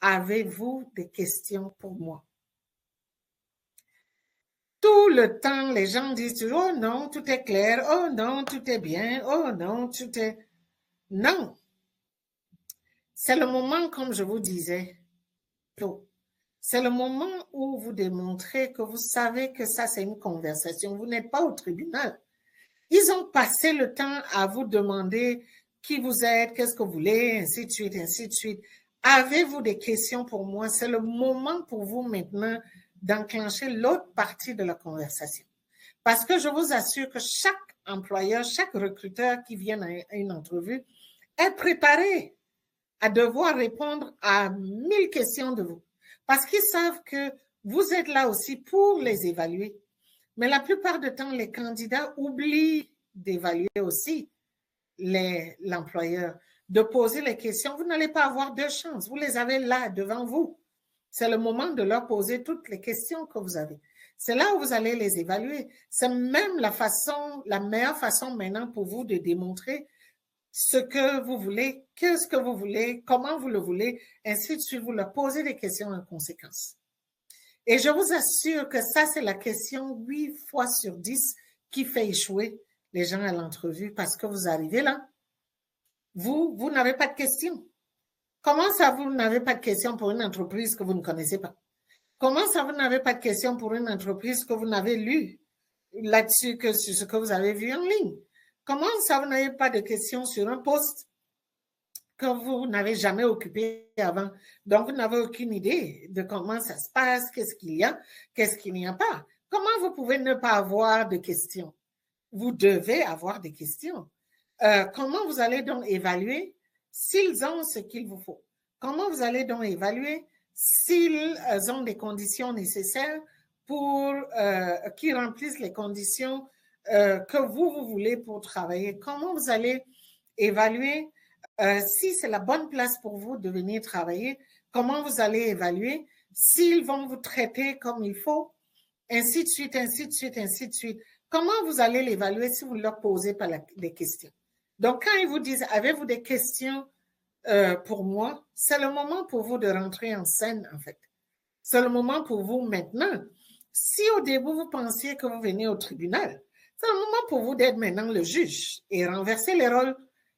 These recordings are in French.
avez-vous des questions pour moi? Tout le temps, les gens disent toujours, oh non, tout est clair, oh non, tout est bien, oh non, tout est... Non, c'est le moment, comme je vous disais, c'est le moment où vous démontrez que vous savez que ça, c'est une conversation. Vous n'êtes pas au tribunal. Ils ont passé le temps à vous demander qui vous êtes, qu'est-ce que vous voulez, ainsi de suite, ainsi de suite. Avez-vous des questions pour moi? C'est le moment pour vous maintenant d'enclencher l'autre partie de la conversation. Parce que je vous assure que chaque employeur, chaque recruteur qui vient à une entrevue est préparé à devoir répondre à 1000 questions de vous. Parce qu'ils savent que vous êtes là aussi pour les évaluer. Mais la plupart du temps, les candidats oublient d'évaluer aussi l'employeur, de poser les questions. Vous n'allez pas avoir deux chances. Vous les avez là devant vous. C'est le moment de leur poser toutes les questions que vous avez. C'est là où vous allez les évaluer. C'est même la meilleure façon maintenant pour vous de démontrer ce que vous voulez, qu'est-ce que vous voulez, comment vous le voulez, ainsi de suite. Vous leur posez des questions en conséquence. Et je vous assure que ça, c'est la question 8 fois sur 10 qui fait échouer les gens à l'entrevue parce que vous arrivez là, vous n'avez pas de questions. Comment ça, vous n'avez pas de questions pour une entreprise que vous ne connaissez pas? Comment ça, vous n'avez pas de questions pour une entreprise que vous n'avez lu là-dessus que sur ce que vous avez vu en ligne? Comment ça, vous n'avez pas de questions sur un poste que vous n'avez jamais occupé avant? Donc, vous n'avez aucune idée de comment ça se passe, qu'est-ce qu'il y a, qu'est-ce qu'il n'y a pas. Comment vous pouvez ne pas avoir de questions? Vous devez avoir des questions. Comment vous allez donc évaluer s'ils ont ce qu'il vous faut? Comment vous allez donc évaluer s'ils ont des conditions nécessaires pour qu'ils remplissent les conditions que vous voulez pour travailler? Comment vous allez évaluer si c'est la bonne place pour vous de venir travailler? Comment vous allez évaluer s'ils vont vous traiter comme il faut? Ainsi de suite, ainsi de suite, ainsi de suite. Comment vous allez l'évaluer si vous ne leur posez pas des questions? Donc, quand ils vous disent, avez-vous des questions pour moi? C'est le moment pour vous de rentrer en scène, en fait. C'est le moment pour vous maintenant. Si au début, vous pensiez que vous venez au tribunal, c'est le moment pour vous d'être maintenant le juge et renverser les rôles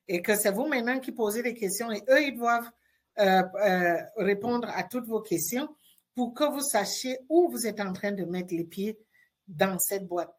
et que c'est vous maintenant qui posez des questions et eux, ils doivent répondre à toutes vos questions pour que vous sachiez où vous êtes en train de mettre les pieds dans cette boîte.